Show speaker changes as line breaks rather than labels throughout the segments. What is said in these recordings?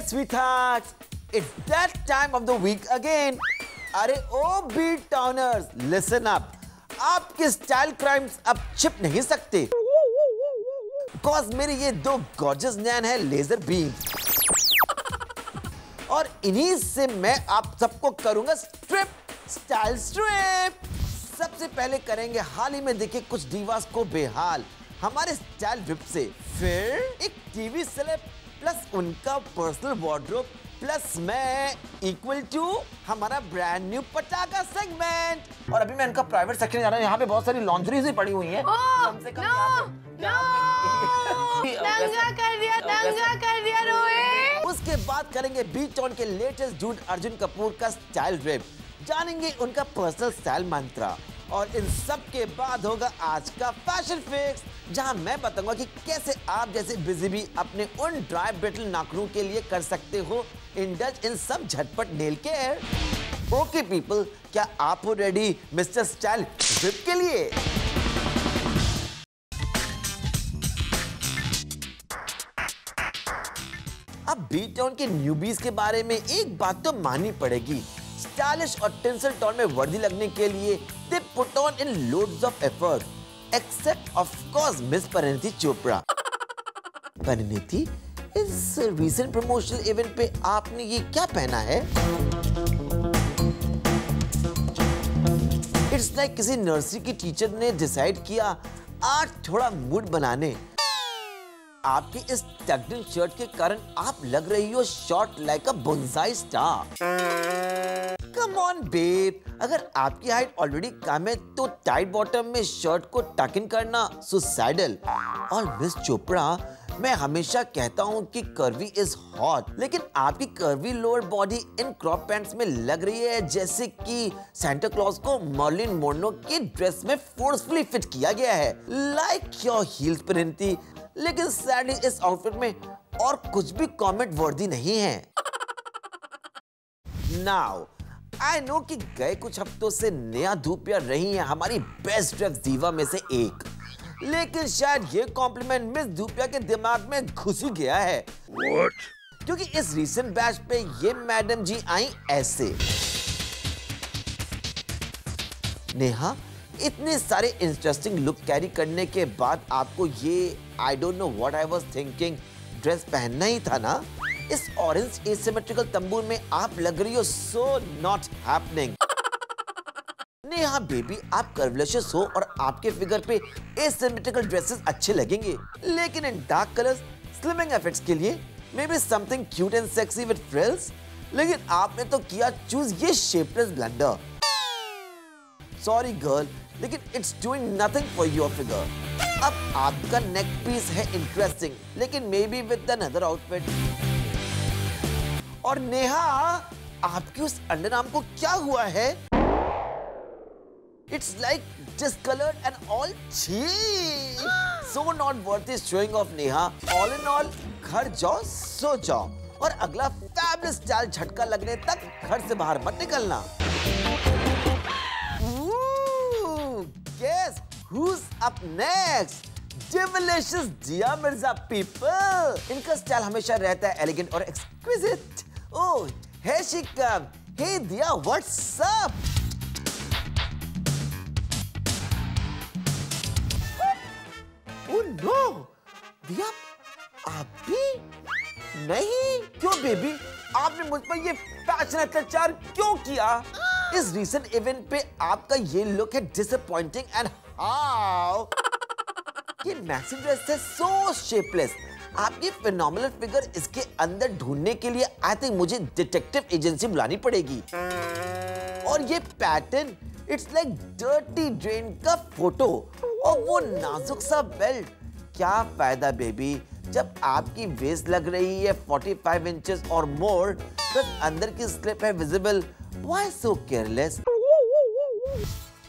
sweethearts, it's that time of the week again. अरे ओ beat towners, listen up. आपके style crimes अब छिप नहीं सकते, cause मेरे ये दो गॉर्जियस नैन है लेजर बीम, और इन्हीं से मैं आप सबको करूंगा स्टाइल स्ट्रिप। सबसे पहले करेंगे हाल ही में देखे कुछ डीवास को बेहाल हमारे स्टाइल विप से, फिर एक टीवी सेलेब प्लस उनका पर्सनल वार्डरोब प्लस मैं इक्वल टू हमारा ब्रांड न्यू पटाखा सेगमेंट। और अभी मैं इनका प्राइवेट सेक्शन जा रहा हूँ, यहाँ पे बहुत सारी लॉन्ड्रीज भी पड़ी हुई हैं। कम से कम
दंगा कर दिया रोहित।
उसके बाद करेंगे बीट टाउन के लेटेस्ट डूड अर्जुन कपूर का स्टाइल रिप, जानेंगे उनका पर्सनल स्टाइल मंत्रा, और इन सब के बाद होगा आज का फैशन फिक्स, जहां मैं बताऊंगा कि कैसे आप जैसे बिजी भी अपने उन ड्राई ब्रिटल नाखूनों के लिए कर सकते हो इंडल्ज इन सब झटपट नेल केयर। ओके पीपल, क्या आप हो रेडी मिस्टर स्टाइल ट्रिप के लिए? अब बीट टाउन के न्यूबीज के बारे में एक बात तो माननी पड़ेगी, स्टाइलिश और टिंसल टोन में वर्दी लगने के लिए they put on in loads of effort, except of course Miss Parineeti Chopra. Parineeti, इस recent promotional event पे आपने ये क्या पहना है? It's like किसी नर्सरी की टीचर ने डिसाइड किया आज थोड़ा मूड बनाने। आपकी इस टक्ड इन शर्ट के कारण आप लग रही हो short like a bonsai star. Come on babe, अगर आपकी हाइट ऑलरेडी कम है तो टाइट बॉटम में शर्ट को टक इन करना सुसाइडल। और मिस चोपड़ा, मैं हमेशा कहता हूँ कि कर्वी इज हॉट, लेकिन आपकी curvy lower body in crop pants में लग रही है जैसे कि सांता क्लॉज को मर्लिन मोनो की ड्रेस में फोर्सफुली फिट किया गया है, लाइक योर हील्स परिणीति। लेकिन सैडली इस आउटफिट में और कुछ भी कमेंट वर्दी नहीं है। नाउ आई नो कि गए कुछ हफ्तों से नेहा धूपिया रही हैं हमारी बेस्ट ड्रेस दीवा में से एक, लेकिन शायद ये कॉम्प्लीमेंट मिस धूपिया के दिमाग में घुस ही गया है। What? क्योंकि इस रीसेंट बैच पे ये मैडम जी आई ऐसे। नेहा, इतने सारे इंटरेस्टिंग लुक कैरी करने के बाद आपको ये I don't know what I was thinking dress पहनना ही था ना? इस ऑरेंज एसिमेट्रिकल तंबू में आप लग रही हो so not happening. Neha baby, आप कर्वलेशियस हो और आपके फिगर पे एसिमेट्रिकल ड्रेसेस अच्छे लगेंगे, लेकिन इन डार्क कलर्स स्लिमिंग इफेक्ट्स के लिए may be something cute and sexy with frills, लेकिन आपने तो किया चूज ये शेपलेस ब्लंडर। सॉरी गर्ल, लेकिन it's doing nothing for your figure. अब आपका नेक पीस है इंटरेस्टिंग, लेकिन may be with another outfit. और नेहा, आपकी उस अंडरआर्म को क्या हुआ है? It's like discolored and all cheap. So not worth it showing off Neha. All in all, घर जाओ सो जाओ और अगला फैबुलस स्टाइल झटका लगने तक घर से बाहर मत निकलना। Guess who's up next? Divalicious Dia Mirza people. इनका स्टाइल हमेशा रहता है एलिगेंट और exquisite. Oh, here she come. Hey Dia, what's up? Oh no, Dia, आप भी नहीं? क्यों बेबी, आपने मुझ पर ये फैशन अत्याचार क्यों किया? इस रीसेंट इवेंट पे आपका ये लुक है डिसअपॉइंटिंग एंड हाउ ये मैक्सी ड्रेस है सो शेपलेस। आपकी फिनोमिनल फिगर इसके अंदर ढूंढने के लिए आई थिंक मुझे डिटेक्टिव एजेंसी बुलानी पड़ेगी। और ये pattern, it's like dirty drain का फोटो, और वो नाजुक सा बेल्ट, क्या फायदा बेबी जब आपकी वेस्ट लग रही है 45 इंचेस और मोर, बस अंदर की स्लिप है विजिबल। Why so careless?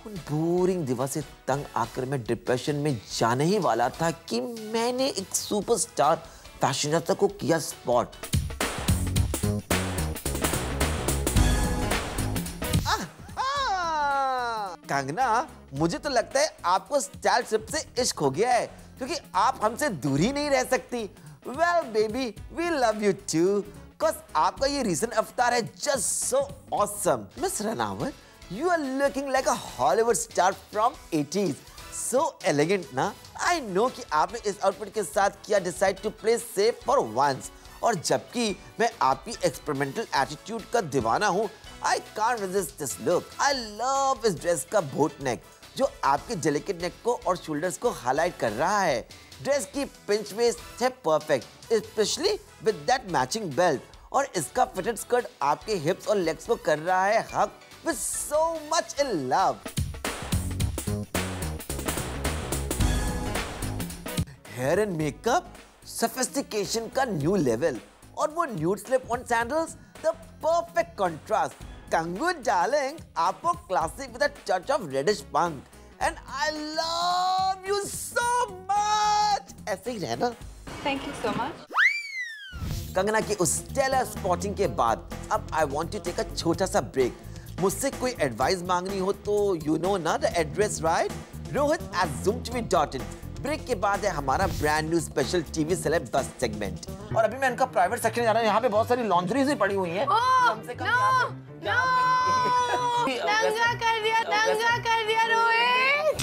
उन बोरिंग दिवा से तंग आकर मैं डिप्रेशन में जाने ही वाला था कि मैंने एक सुपरस्टार फैशनेटर को किया स्पॉट। कंगना, मुझे तो लगता है आपको स्टाइल ट्रिप से इश्क हो गया है, क्योंकि आप हमसे दूर ही नहीं रह सकती। Well baby, we love you too. Because आपका ये रीसेंट अवतार है just so awesome. Miss Ranaut, you are looking like a Hollywood star from 80s। So elegant ना। आई नो कि आपने इस आउटफिट के साथ किया decide to play safe for once, और जबकि मैं आपकी एक्सपेरिमेंटल एटीट्यूड का दीवाना हूँ, I can't resist this look. I love इस ड्रेस का बोट नेक जो आपके डेलिकेट नेक को और शोल्डर्स को हाईलाइट कर रहा है। ड्रेस की पिंच वेस्ट है perfect, specially with that matching belt, और इसका फिटेड स्कर्ट आपके हिप्स और लेग्स को कर रहा है हक with so much in love. Here and makeup, sophistication का न्यू लेवल, और वो nude slip on sandals, the perfect contrast. Kangu darling, आपको classic with a touch of reddish punk, and I love you so much. ऐसे ही रहना।
Thank you so much.
Kangana की उस stellar spotting के बाद अब I want to take a छोटा सा ब्रेक। मुझसे कोई एडवाइस मांगनी हो तो यू नो ना the address, right? rohit@zoomtv.in। Break के बाद है हमारा brand new special TV celeb buzz segment, और अभी मैं इनका प्राइवेट सेक्शन जा रहा हूँ। यहाँ पे बहुत सारी लॉन्ड्रीज भी पड़ी हुई हैं। कम से कम
दंगा कर दिया Rohit.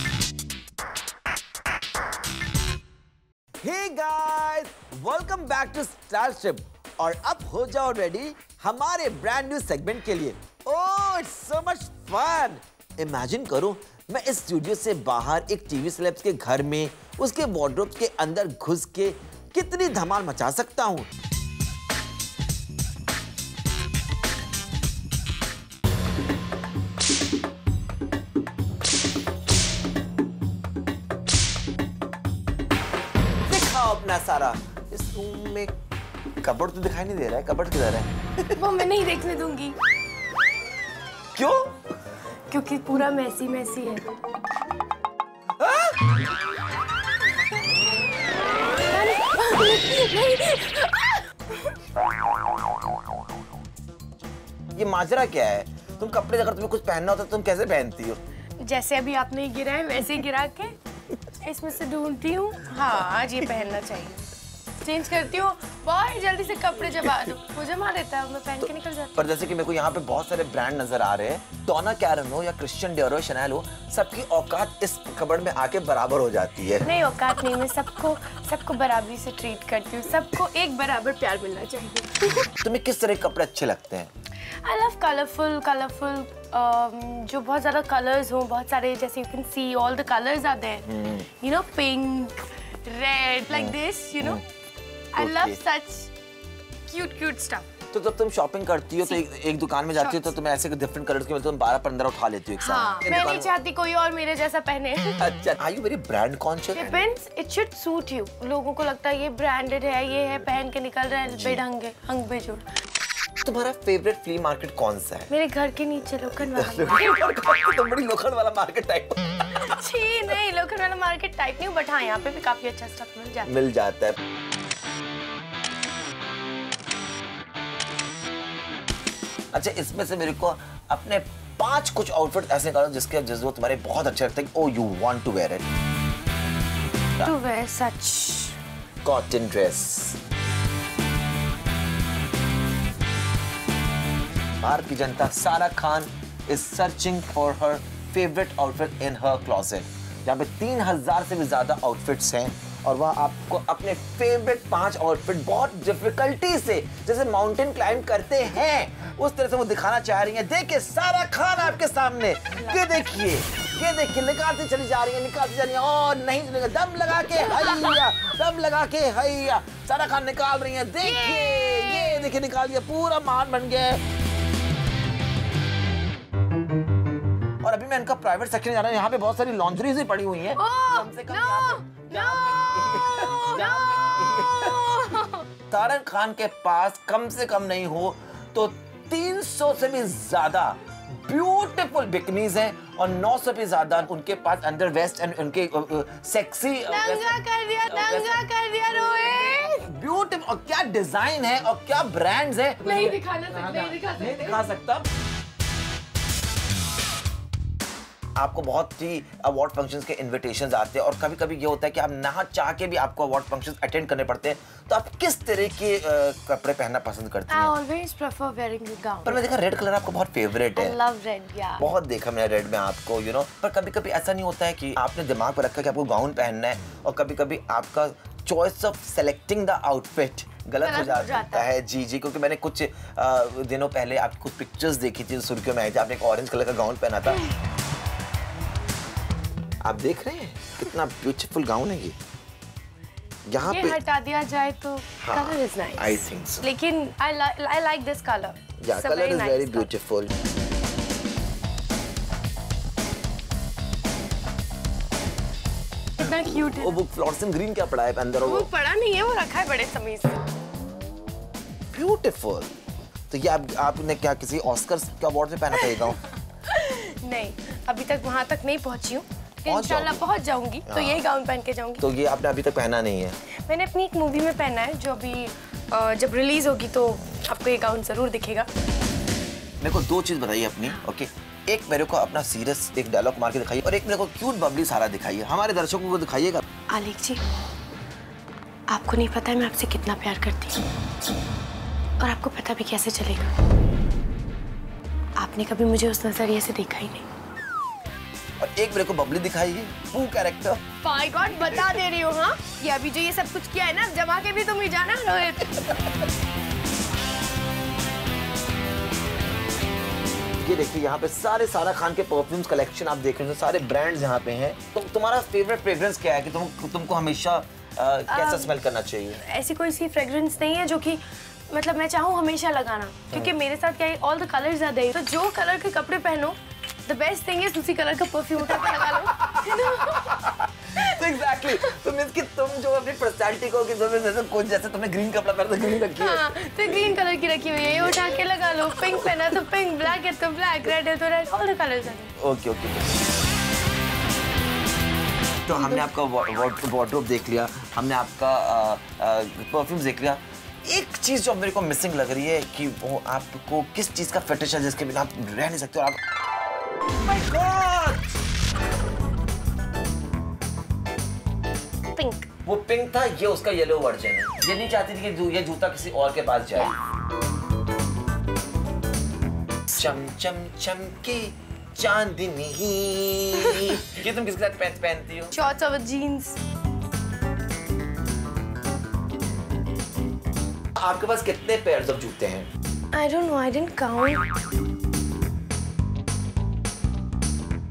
Hey guys, welcome back to Starship, और अब हो जाओ रेडी हमारे ब्रांड न्यू सेगमेंट के लिए। Oh, it's so much fun. Imagine करो मैं इस स्टूडियो से बाहर एक टीवी सेलेब्स के घर में उसके वार्डरोब के अंदर घुस के कितनी धमाल मचा सकता हूँ। दिखाओ अपना सारा। इस रूम में कबर्ड तो दिखाई नहीं दे रहा है, कबर्ड किधर है?
वो मैं नहीं देखने दूंगी।
क्यों?
क्योंकि पूरा मैसी है।
ये माजरा क्या है? तुम कपड़े अगर तुम्हें कुछ पहनना होता तो तुम कैसे पहनती हो?
जैसे अभी आपने गिरा है वैसे ही गिरा के इसमें से ढूंढती हूँ। हाँ, आज ये पहनना चाहिए। चेंज करती हूँ, बहुत जल्दी से कपड़े जमा दो, वो जमा देता है, मैं पहन के निकल जाती हूँ।
पर जैसे कि मेरे को यहाँ पे बहुत सारे ब्रांड नजर आ रहे हैं, डोना कैरन हो या क्रिश्चियन डियोर हो, शनैल हो, सबकी औकात इस कबर्ड में आके बराबर हो जाती है।
नहीं, औकात नहीं, मैं सबको बराबरी से ट्रीट करती हूँ। सबको एक बराबर प्यार मिलना चाहिए।
तुम्हें किस तरह के कपड़े अच्छे लगते हैं?
I love colorful, जो बहुत ज़्यादा colors हो, बहुत सारे, जैसे you can see all the colors are there. You know, pink, red, like this, you know. I love such cute stuff.
तो जब तुम शॉपिंग करती हो तो एक दुकान में जाती हो तो तुम्हें ऐसे डिफरेंट कलर्स के, तुम 12-15 उठा लेती हो एक साथ।
हाँ, मैं नहीं चाहती कोई और मेरे जैसा पहने।
अच्छा, are you very brand conscious?
Depends, it should suit you. लोगों को लगता है ये ब्रांडेड है, ये है, पहन के निकल रहे हैं बेढंगे, हंग बेजोड़।
तुम्हारा फेवरेट फ्ली मार्केट कौन सा है?
मेरे घर के नीचे लोखंड वाला।
तुम बड़ी लोखंड वाला मार्केट टाइप।
छी नहीं, लोखंड वाला मार्केट टाइप नहीं, बट हाँ यहाँ पे भी काफी अच्छा स्टफ
मिल जाता है। अच्छा, इसमें से मेरे को अपने 5 कुछ आउटफिट ऐसे करो जिसके जो तुम्हारे बहुत अच्छे लगते हैं। Oh, you want to wear it.
To wear such
cotton dress. Bharat की जनता सारा Khan is searching for her favorite outfit in her closet। यहाँ पे 3000 से भी ज्यादा आउटफिट्स हैं, और वह आपको अपने फेवरेट 5 आउटफिट बहुत डिफिकल्टी से, जैसे माउंटेन क्लाइंब करते हैं उस तरह से वो दिखाना चाह रही हैं। देखिए सारा खान आपके सामने, ये देखिए निकालती चली जा रही है, और नहीं चलेगा, दम लगा के हैया सारा खान निकाल रही है। देखिए निकाल दिया, पूरा महान बन गया है। और अभी मैं इनका प्राइवेट सेक्शन जा रहा हूँ। यहाँ पे बहुत सारी लॉन्ड्रीज भी पड़ी हुई हैं। तारक खान के पास कम से कम नहीं हो तो 300 से भी ज्यादा ब्यूटीफुल बिकनीज हैं, और 900 भी ज्यादा उनके पास अंडर वेस्ट एंड उनके सेक्सी
दंगा कर दिया रोहित।
ब्यूटीफुल, और क्या डिजाइन है और क्या ब्रांड्स है।
नहीं दिखा सकता।
सकता। आपको बहुत ही अवार्ड फंक्शंस के इनविटेशंस आते हैं और कभी-कभी ये होता है कि आप ना चाह के भी आपको अवार्ड फंक्शंस अटेंड करने पड़ते हैं, तो आप किस तरह के कपड़े पहनना पसंद करती हैं?
I always prefer wearing a gown.
पर मैं देखा रेड कलर आपको बहुत फेवरेट है।
I love red, yeah.
बहुत देखा मैंने रेड में आपको, you know, पर कभी-कभी ऐसा नहीं होता है कि आपने दिमाग में रखा कि आपको गाउन पहनना है और कभी-कभी आपका choice of selecting the outfit गलत हो जाता है। जी जी, क्योंकि मैंने कुछ दिनों पहले आपकी कुछ पिक्चर्स देखी थी, सुर्खियों में आई थी, आपने एक ऑरेंज कलर का गाउन पहना था। आप देख रहे हैं कितना ब्यूटीफुल गाउन है ये। यहाँ पे
हटा दिया जाए तो colour is nice.
I think so.
लेकिन I like this color.
या कलर इज वेरी ब्यूटीफुल।
कितना क्यूट है।
वो फ्लोरेसेंट ग्रीन क्या पड़ा है अंदर?
वो पड़ा नहीं है, वो रखा है बड़े समय से।
ब्यूटीफुल। तो ये आपने क्या किसी ऑस्कर्स के अवार्ड में पहना था ये गाउन?
नहीं, अभी तक वहाँ तक नहीं पहुँची हूँ। इंशाल्लाह पहुँच जाऊंगी तो यही गाउन पहन के जाऊंगी।
तो ये आपने अभी तक पहना नहीं है?
मैंने अपनी एक मूवी में पहना है जो अभी जब रिलीज होगी तो आपको ये गाउन जरूर दिखेगा।
मेरे को दो चीज बताइए अपनी, ओके? एक मेरे को अपना सीरियस एक डायलॉग मार के दिखाइए और एक मेरे को क्यूट बबली सारा दिखाइए, हमारे दर्शकों को दिखाइएगा।
आलिक जी, आपको नहीं पता है मैं आपसे कितना प्यार करती हूँ और आपको पता भी कैसे चलेगा। आपने कभी मुझे उस नजरिए से देखा ही नहीं।
और एक मेरे को बबली दिखाइए, वो कैरेक्टर।
माय गॉड, बता दे रही हूँ। हाँ, ये अभी जो ये सब कुछ किया है ना, जमा के भी तुम ही जाना रोहित।
ये देखिए यहाँ पे सारा खान के परफ्यूम्स कलेक्शन आप देख रहे हैं, सारे ब्रांड्स यहाँ पे हैं। तो तुम्हारा फेवरेट फ्रेग्रेंस क्या है कि तुमको हमेशा कैसा स्मेल करना चाहिए?
ऐसी कोई सी फ्रेग्रेंस नहीं है जो कि मतलब मैं चाहूँ हमेशा लगाना, क्योंकि मेरे साथ क्या है, all the colours are there. तो जो कलर के कपड़े पहनो, द बेस्ट थिंग इज उसी कलर का परफ्यूम उठा के लगा लो।
तो एग्जैक्टली, तो मींस कि तुम जो अपनी पर्सनालिटी को कि जैसे तुमने ग्रीन कपड़ा पहना तो ग्रीन रखी है।
हाँ, तो ग्रीन कलर की रखी हुई है, ये उठा के लगा लो। पिंक पहना तो पिंक, ब्लैक है तो ब्लैक, रेड है तो red, all the colours are.
Okay okay. तो हमने आपका वार्डरोब देख लिया, हमने आपका परफ्यूम्स देख लिया। एक चीज जो मेरे को मिसिंग लग रही है कि वो आपको किस चीज का फेटिश है जिसके बिना आप रह नहीं सकते और आप माय गॉड,
पिंक।
वो पिंक था, ये उसका येलो वर्जन है। ये नहीं चाहती थी कि ये जूता किसी और के पास जाए। चम चम चमके चांदनी। ये तुम किसके साथ पहनती हो?
शॉर्ट्स और जीन्स।
आपके पास कितने पेयर्स ऑफ जूते हैं?
I don't know, I didn't count.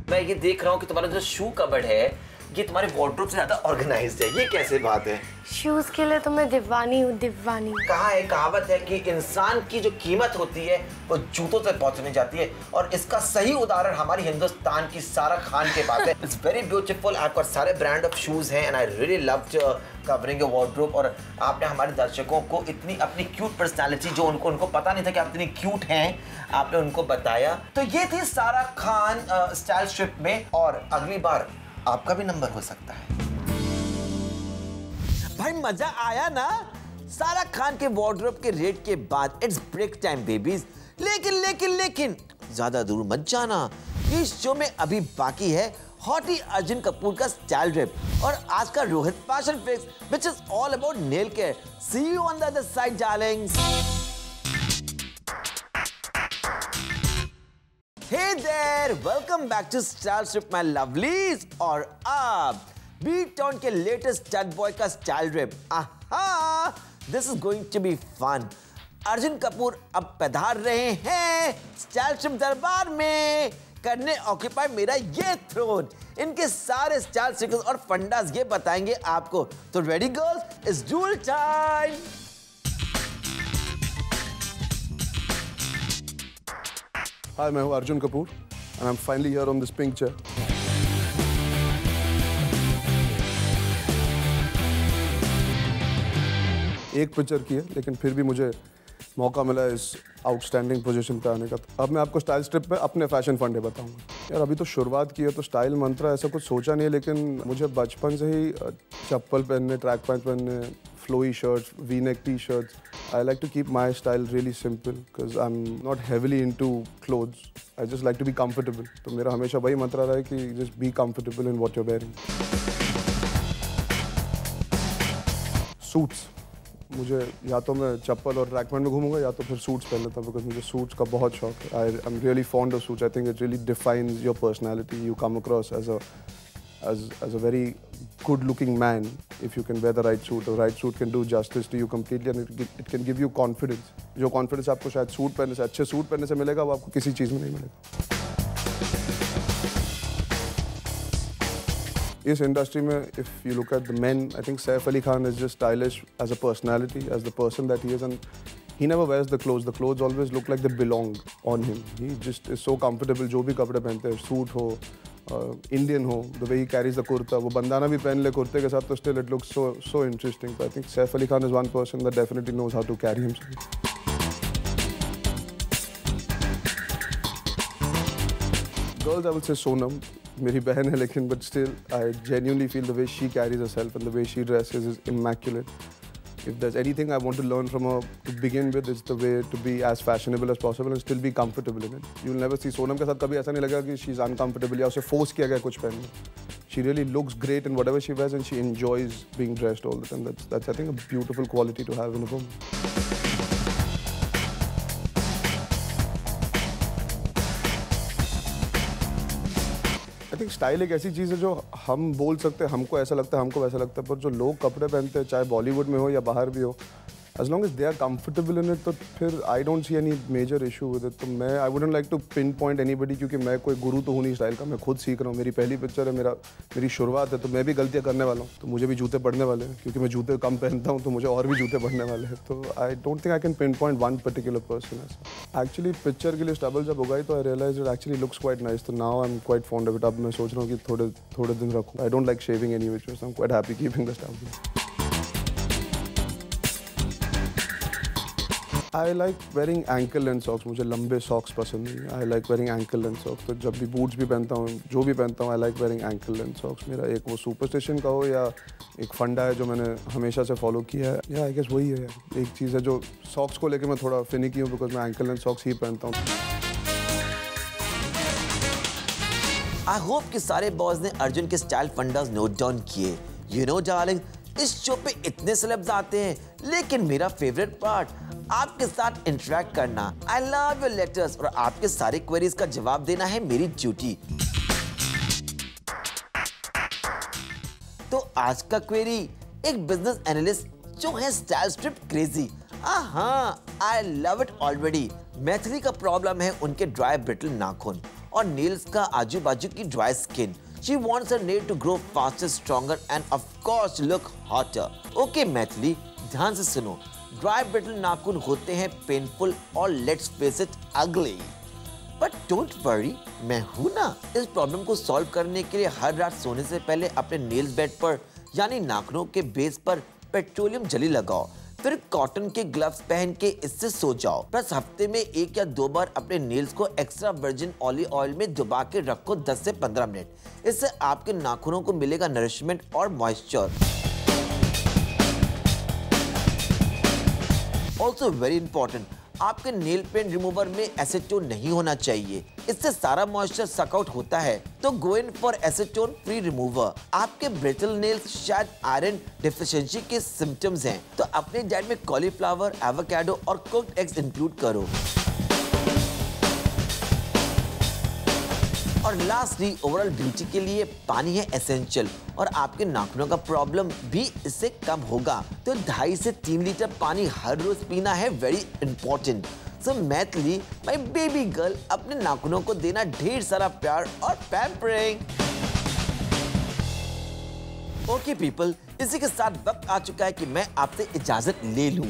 मैं ये देख रहा हूँ कि तुम्हारा जो शू कबर्ड है ये तुम्हारे वार्डरोब से ज्यादा ऑर्गेनाइज्ड है। ये कैसे बात है?
शूज के लिए तो मैं दीवानी हूँ, दीवानी।
कहा है, कहावत है कि इंसान की जो कीमत होती है वो जूतों तक पहुंचने जाती है और इसका सही उदाहरण हमारी हिंदुस्तान की सारा खान के पास है। It's very beautiful. आपका सारे ब्रांड ऑफ शूज हैं and I really loved covering your wardrobe. और आपने हमारे दर्शकों को इतनी अपनी क्यूट पर्सनालिटी जो उनको पता नहीं था कि आप इतनी क्यूट हैं, आपने उनको बताया। तो ये थी सारा खान स्टाइल स्ट्रिप में और अगली बार आपका भी नंबर हो सकता है। भाई मजा आया ना? सारा खान के वार्डरोब के रेट के बाद इट्स ब्रेक टाइम बेबीज। लेकिन ज्यादा दूर मत जाना, इस शो में अभी बाकी है हॉटी अर्जुन कपूर का स्टाइल ड्रिप और आज का Rohit fashion fix which is all about nail care. See you on the other side darlings. Hey there, welcome back to Style Strip my lovelies। और अब बीट टाउन के लेटेस्ट स्टड बॉय का style drip. आहा, this is going to be fun. Arjun Kapoor अब पधार रहे हैं style strip दरबार में करने ऑक्यूपाई मेरा ये थ्रोन। इनके सारे स्टाइल सीक्रेट्स और फंडास ये बताएंगे आपको। तो ready girls, it's dual time.
Hi, मैं हूँ Arjun Kapoor and I'm finally here on this pink chair. एक पिक्चर की है लेकिन फिर भी मुझे मौका मिला इस आउटस्टैंडिंग पोजीशन पे आने का। अब मैं आपको स्टाइल स्ट्रिप पे अपने फैशन फंडे बताऊंगा। यार अभी तो शुरुआत की है तो स्टाइल मंत्रा ऐसा कुछ सोचा नहीं है, लेकिन मुझे बचपन से ही चप्पल पहनने, ट्रैक पैंट पहनने, flowy shirts, V neck T shirts. I like to keep my style really simple because I'm not heavily into clothes. I just like to be comfortable. तो मेरा हमेशा वही मंत्र रहा है कि just be comfortable in what you're wearing. Suits. मुझे या तो मैं चप्पल और ट्रैक पैंट में घूमूंगा या तो फिर सूट्स पहन लेता हूँ बिकॉज मुझे सूट्स का बहुत शौक है. I am really fond of suits. I think it really defines your personality. You come across as a very good looking man if you can wear the right suit. The right suit can do justice to you completely and it can give you confidence. जो confidence आपको शायद suit पहनने से, अच्छे suit पहनने से मिलेगा, वो आपको किसी चीज़ में नहीं मिलेगा. इस इंडस्ट्री में if you look at the men, I think Saif Ali Khan is just stylish as a personality, as the person that he is, and he never wears the clothes. The clothes always look like they belong on him. He just is so comfortable. जो भी कपड़े पहनते हैं, suit हो, Indian हो, the way he carries the kurta, वो बंदाना भी पहन ले कुर्ते के साथ तो still it looks so interesting. So I think Saif Ali Khan is one person that definitely knows how to carry himself. Girls, I would say Sonam. मेरी बहन है लेकिन but still I genuinely feel the way she carries herself and the way she dresses is immaculate. If there's anything I want to learn from her to begin with, it's the way to be as fashionable as possible and still be comfortable in it. You'll never see Sonam के साथ कभी ऐसा नहीं लगा कि she's uncomfortable या उसे force किया गया कुछ पहनने. She really looks great in whatever she wears and she enjoys being dressed all the time. That's I think a beautiful quality to have in a woman. I think style एक ऐसी चीज़ है जो हम बोल सकते हैं, हमको ऐसा लगता है, हमको वैसा लगता है, पर जो लोग कपड़े पहनते हैं चाहे बॉलीवुड में हो या बाहर भी हो, as long as they are comfortable in it, तो फिर I don't see any major issue with it. तो मैं I wouldn't like to pinpoint anybody क्योंकि मैं कोई गुरु तो हूँ नहीं स्टाइल का, मैं खुद सीख रहा हूँ. मेरी पहली पिक्चर है, मेरी शुरुआत है, तो मैं भी गलतियाँ करने वाला हूँ. तो मुझे भी जूते पड़ने वाले हैं क्योंकि मैं जूते कम पहनता हूँ, तो मुझे और भी जूते पड़ने वाले हैं. तो I don't think I can pinpoint one particular person. Actually picture के लिए स्टबल जब उगाई तो I realized it actually looks quite nice. तो now I'm quite fond of it. अब मैं सोच रहा हूँ कि थोड़े दिन रखूँ. I don't like shaving any which way, so I'm quite happy keeping the stubble. I like wearing ankle length socks. मुझे लंबे socks पसंद नहीं. I like wearing ankle length socks. तो जब भी boots भी पहनता हूँ, जो भी पहनता हूँ, I like wearing ankle length socks. मेरा एक वो superstition का हो या एक फंडा है जो मैंने हमेशा से follow किया है. या I guess वही है. एक चीज़ है जो socks को लेके मैं थोड़ा finicky हूँ because मैं ankle length socks ही पहनता हूँ.
I hope कि सारे बॉयज ने अर्जुन के स्टाइल फंडास नोट डाउन किए. You know darling, इस शो पे इतने सेलेब्स आते हैं, लेकिन मेरा फेवरेट पार्ट आपके साथ इंटरेक्ट करना. आई लव योर लेटर्स और आपके सारे क्वेरीज का जवाब देना है मेरी ड्यूटी. तो आज का क्वेरी एक बिजनेस एनालिस्ट जो है स्टाइल स्ट्रिप क्रेजी. हाँ, I love it already. Maithili का प्रॉब्लम है उनके ड्राई ब्रिटल नाखून और नेल्स का आजू बाजू की dry skin. She wants her nail to grow faster, stronger, and of course look hotter. Okay, Maithili, ध्यान से सुनो. Dry brittle नाखून होते हैं painful और let's face it ugly. But don't worry, मैं हूँ ना. इस प्रॉब्लम को सॉल्व करने के लिए हर रात सोने से पहले अपने नेल्स बेड पर यानी नाखूनों के बेस पर पेट्रोलियम जेली लगाओ. फिर कॉटन के ग्लव्स पहन के इससे सो जाओ. बस हफ्ते में 1 या 2 बार अपने नेल्स को एक्स्ट्रा वर्जिन ऑलिव ऑयल में डुबा के रखो 10 से 15 मिनट. इससे आपके नाखूनों को मिलेगा नरिशमेंट और मॉइस्चर. ऑल्सो वेरी इंपॉर्टेंट, आपके नेल पेंट रिमूवर में एसीटोन नहीं होना चाहिए. इससे सारा मॉइस्चर सक आउट होता है. तो go in for acetone free remover. आपके ब्रिटल नेल्स शायद आयरन डिफिशिएंसी के सिम्टम्स हैं, तो अपने डाइट में कॉलीफ्लावर, एवोकाडो और कुक्ड एग्स इंक्लूड करो. और लास्टली ओवरऑल ब्यूटी के लिए पानी है एसेंशियल और आपके नाखूनों का प्रॉब्लम भी इससे कम होगा. तो 2.5 से 3 लीटर पानी हर रोज पीना है very important. So Maithili my baby girl, अपने नाखूनों को देना ढेर सारा प्यार और पैम्परिंग. ओके पीपल, इसी के साथ वक्त आ चुका है कि मैं आपसे इजाजत ले लूं.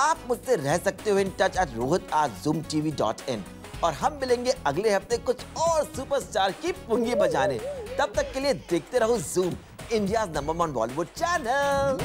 आप मुझसे रह सकते हो इन टच एट rohit@zoomtv.in और हम मिलेंगे अगले हफ्ते कुछ और सुपरस्टार की पुंगी बजाने. तब तक के लिए देखते रहो Zoom, India number 1 Bollywood channel.